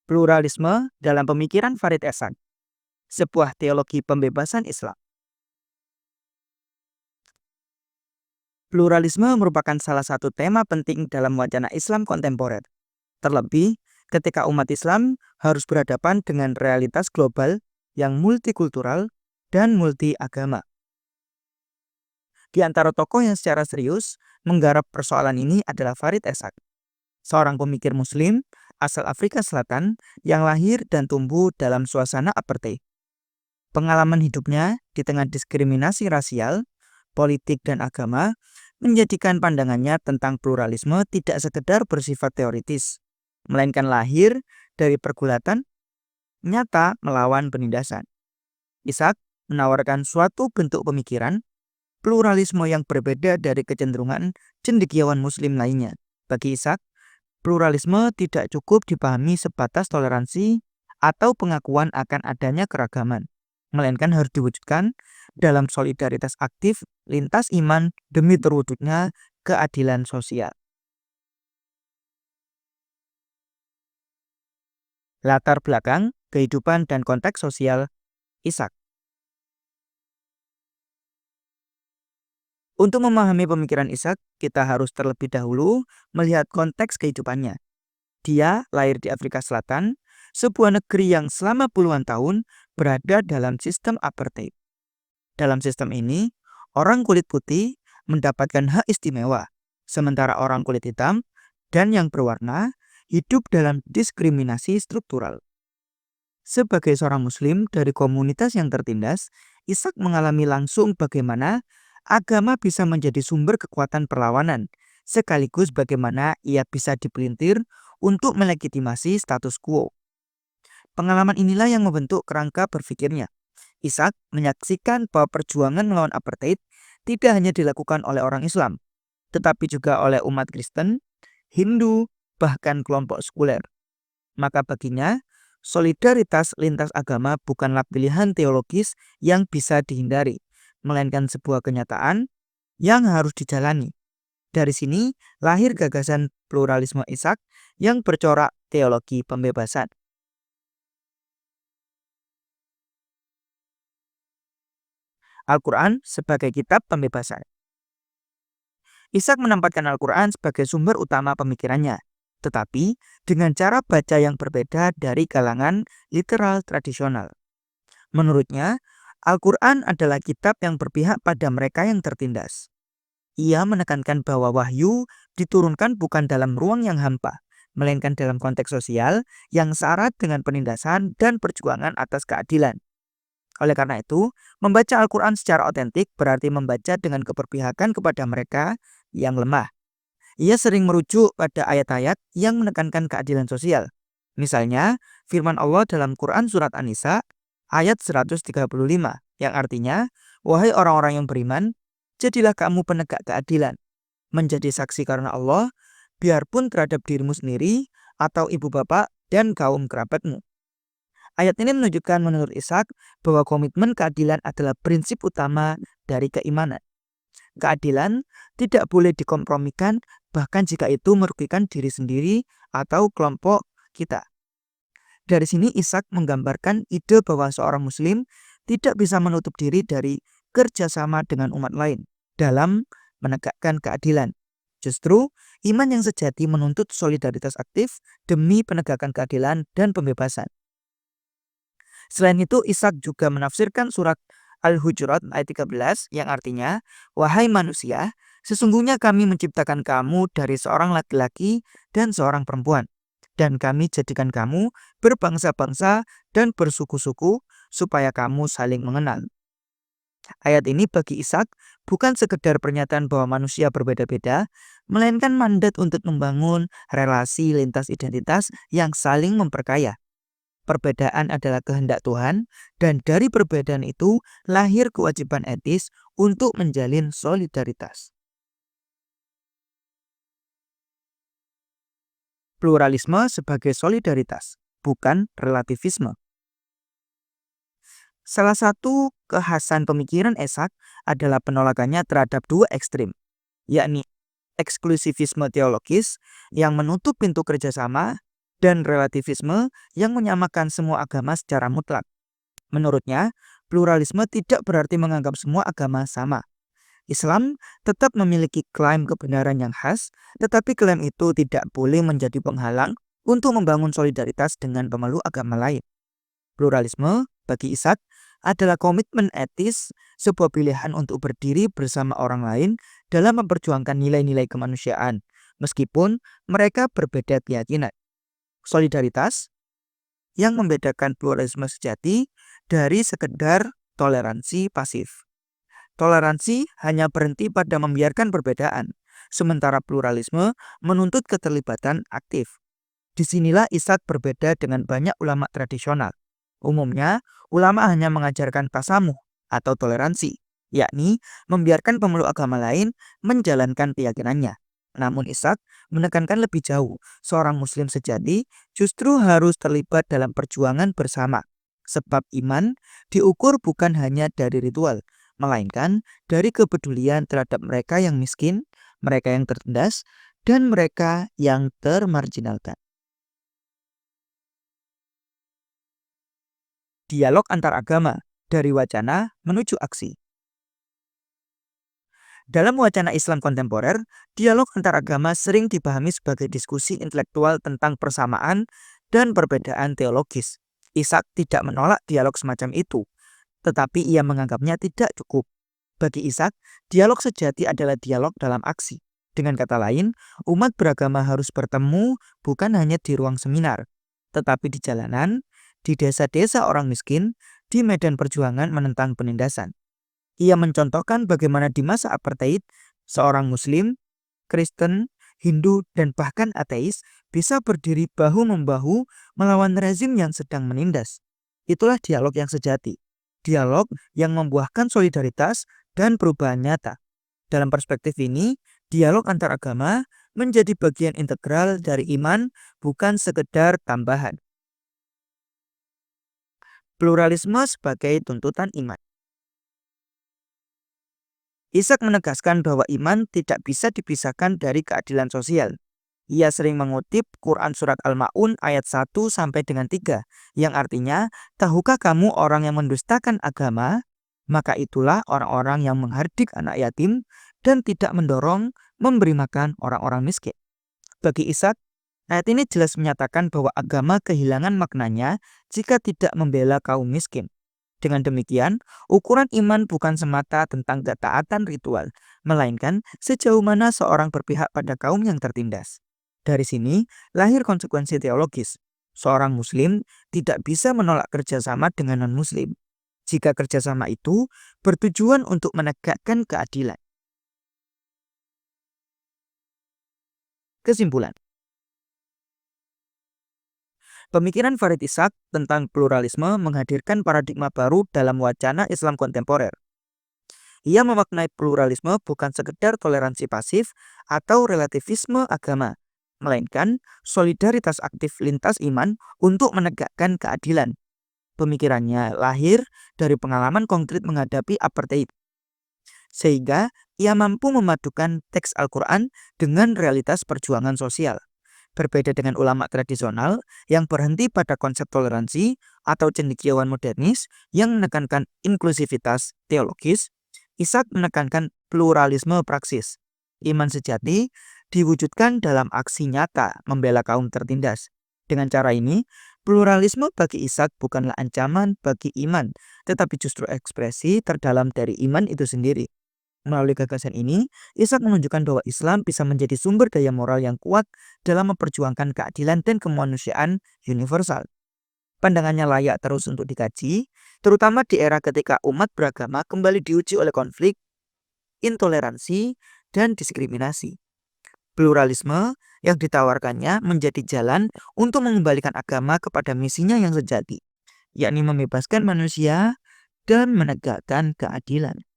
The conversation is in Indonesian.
Pluralisme dalam pemikiran Farid Ehsan, sebuah teologi pembebasan Islam. Pluralisme merupakan salah satu tema penting dalam wacana Islam kontemporer. Terlebih, ketika umat Islam harus berhadapan dengan realitas global yang multikultural dan multi-agama. Di antara tokoh yang secara serius menggarap persoalan ini adalah Farid Ehsan, seorang pemikir Muslim asal Afrika Selatan yang lahir dan tumbuh dalam suasana apartheid. Pengalaman hidupnya di tengah diskriminasi rasial, politik, dan agama menjadikan pandangannya tentang pluralisme tidak sekedar bersifat teoritis, melainkan lahir dari pergulatan nyata melawan penindasan. Ishak menawarkan suatu bentuk pemikiran pluralisme yang berbeda dari kecenderungan cendekiawan Muslim lainnya. Bagi Ishak, pluralisme tidak cukup dipahami sebatas toleransi atau pengakuan akan adanya keragaman, melainkan harus diwujudkan dalam solidaritas aktif lintas iman demi terwujudnya keadilan sosial. Latar belakang, kehidupan, dan konteks sosial Ishak. Untuk memahami pemikiran Ishak, kita harus terlebih dahulu melihat konteks kehidupannya. Dia lahir di Afrika Selatan, sebuah negeri yang selama puluhan tahun berada dalam sistem apartheid. Dalam sistem ini, orang kulit putih mendapatkan hak istimewa, sementara orang kulit hitam dan yang berwarna hidup dalam diskriminasi struktural. Sebagai seorang Muslim dari komunitas yang tertindas, Ishak mengalami langsung bagaimana agama bisa menjadi sumber kekuatan perlawanan, sekaligus bagaimana ia bisa dipelintir untuk melegitimasi status quo. Pengalaman inilah yang membentuk kerangka berpikirnya. Ishak menyaksikan bahwa perjuangan melawan apartheid tidak hanya dilakukan oleh orang Islam, tetapi juga oleh umat Kristen, Hindu, bahkan kelompok sekuler. Maka baginya, solidaritas lintas agama bukanlah pilihan teologis yang bisa dihindari, melainkan sebuah kenyataan yang harus dijalani. Dari sini lahir gagasan pluralisme Ishak yang bercorak teologi pembebasan. Al-Quran sebagai kitab pembebasan. Ishak menempatkan Al-Quran sebagai sumber utama pemikirannya, tetapi dengan cara baca yang berbeda dari kalangan literal tradisional. Menurutnya, Al-Quran adalah kitab yang berpihak pada mereka yang tertindas. Ia menekankan bahwa wahyu diturunkan bukan dalam ruang yang hampa, melainkan dalam konteks sosial yang syarat dengan penindasan dan perjuangan atas keadilan. Oleh karena itu, membaca Al-Quran secara otentik berarti membaca dengan keberpihakan kepada mereka yang lemah. Ia sering merujuk pada ayat-ayat yang menekankan keadilan sosial. Misalnya, firman Allah dalam Quran Surat An-Nisa ayat 135 yang artinya, wahai orang-orang yang beriman, jadilah kamu penegak keadilan, menjadi saksi karena Allah, biarpun terhadap dirimu sendiri atau ibu bapak dan kaum kerabatmu. Ayat ini menunjukkan menurut Ishak bahwa komitmen keadilan adalah prinsip utama dari keimanan. Keadilan tidak boleh dikompromikan bahkan jika itu merugikan diri sendiri atau kelompok kita. Dari sini Ishak menggambarkan ide bahwa seorang Muslim tidak bisa menutup diri dari kerjasama dengan umat lain dalam menegakkan keadilan. Justru, iman yang sejati menuntut solidaritas aktif demi penegakan keadilan dan pembebasan. Selain itu, Ishak juga menafsirkan surat Al-Hujurat ayat 13 yang artinya, wahai manusia, sesungguhnya kami menciptakan kamu dari seorang laki-laki dan seorang perempuan. Dan kami jadikan kamu berbangsa-bangsa dan bersuku-suku supaya kamu saling mengenal. Ayat ini bagi Ishak bukan sekedar pernyataan bahwa manusia berbeda-beda, melainkan mandat untuk membangun relasi lintas identitas yang saling memperkaya. Perbedaan adalah kehendak Tuhan, dan dari perbedaan itu lahir kewajiban etis untuk menjalin solidaritas. Pluralisme sebagai solidaritas, bukan relativisme. Salah satu kekhasan pemikiran Ishak adalah penolakannya terhadap dua ekstrim, yakni eksklusivisme teologis yang menutup pintu kerjasama dan relativisme yang menyamakan semua agama secara mutlak. Menurutnya, pluralisme tidak berarti menganggap semua agama sama. Islam tetap memiliki klaim kebenaran yang khas, tetapi klaim itu tidak boleh menjadi penghalang untuk membangun solidaritas dengan pemeluk agama lain. Pluralisme bagi Ishak adalah komitmen etis, sebuah pilihan untuk berdiri bersama orang lain dalam memperjuangkan nilai-nilai kemanusiaan, meskipun mereka berbeda keyakinan. Solidaritas yang membedakan pluralisme sejati dari sekedar toleransi pasif. Toleransi hanya berhenti pada membiarkan perbedaan, sementara pluralisme menuntut keterlibatan aktif. Disinilah Ishak berbeda dengan banyak ulama tradisional. Umumnya, ulama hanya mengajarkan tasamuh atau toleransi, yakni membiarkan pemeluk agama lain menjalankan keyakinannya. Namun Ishak menekankan lebih jauh, seorang muslim sejati justru harus terlibat dalam perjuangan bersama. Sebab iman diukur bukan hanya dari ritual, melainkan dari kepedulian terhadap mereka yang miskin, mereka yang tertindas, dan mereka yang termarginalkan. Dialog antar agama, dari wacana menuju aksi. Dalam wacana Islam kontemporer, dialog antar agama sering dipahami sebagai diskusi intelektual tentang persamaan dan perbedaan teologis. Ishak tidak menolak dialog semacam itu, tetapi ia menganggapnya tidak cukup. Bagi Ishak, dialog sejati adalah dialog dalam aksi. Dengan kata lain, umat beragama harus bertemu bukan hanya di ruang seminar, tetapi di jalanan, di desa-desa orang miskin, di medan perjuangan menentang penindasan. Ia mencontohkan bagaimana di masa apartheid, seorang Muslim, Kristen, Hindu, dan bahkan ateis bisa berdiri bahu-membahu melawan rezim yang sedang menindas. Itulah dialog yang sejati. Dialog yang membuahkan solidaritas dan perubahan nyata. Dalam perspektif ini, dialog antar agama menjadi bagian integral dari iman, bukan sekedar tambahan. Pluralisme sebagai tuntutan iman. Ishak menegaskan bahwa iman tidak bisa dipisahkan dari keadilan sosial. Ia sering mengutip Quran Surat Al-Ma'un ayat 1 sampai dengan 3, yang artinya, tahukah kamu orang yang mendustakan agama? Maka itulah orang-orang yang menghardik anak yatim dan tidak mendorong memberi makan orang-orang miskin. Bagi Ishak, ayat ini jelas menyatakan bahwa agama kehilangan maknanya jika tidak membela kaum miskin. Dengan demikian, ukuran iman bukan semata tentang ketaatan ritual, melainkan sejauh mana seorang berpihak pada kaum yang tertindas. Dari sini, lahir konsekuensi teologis. Seorang muslim tidak bisa menolak kerjasama dengan non-muslim, jika kerjasama itu bertujuan untuk menegakkan keadilan. Kesimpulan. Pemikiran Farid Ishak tentang pluralisme menghadirkan paradigma baru dalam wacana Islam kontemporer. Ia memaknai pluralisme bukan sekedar toleransi pasif atau relativisme agama, melainkan solidaritas aktif lintas iman untuk menegakkan keadilan. Pemikirannya lahir dari pengalaman konkret menghadapi apartheid, sehingga ia mampu memadukan teks Al-Quran dengan realitas perjuangan sosial. Berbeda dengan ulama tradisional yang berhenti pada konsep toleransi atau cendekiawan modernis yang menekankan inklusivitas teologis, Ishak menekankan pluralisme praksis. Iman sejati diwujudkan dalam aksi nyata membela kaum tertindas. Dengan cara ini, pluralisme bagi Ishak bukanlah ancaman bagi iman, tetapi justru ekspresi terdalam dari iman itu sendiri. Melalui gagasan ini, Ishak menunjukkan bahwa Islam bisa menjadi sumber daya moral yang kuat dalam memperjuangkan keadilan dan kemanusiaan universal. Pandangannya layak terus untuk dikaji, terutama di era ketika umat beragama kembali diuji oleh konflik, intoleransi, dan diskriminasi. Pluralisme yang ditawarkannya menjadi jalan untuk mengembalikan agama kepada misinya yang sejati, yakni membebaskan manusia dan menegakkan keadilan.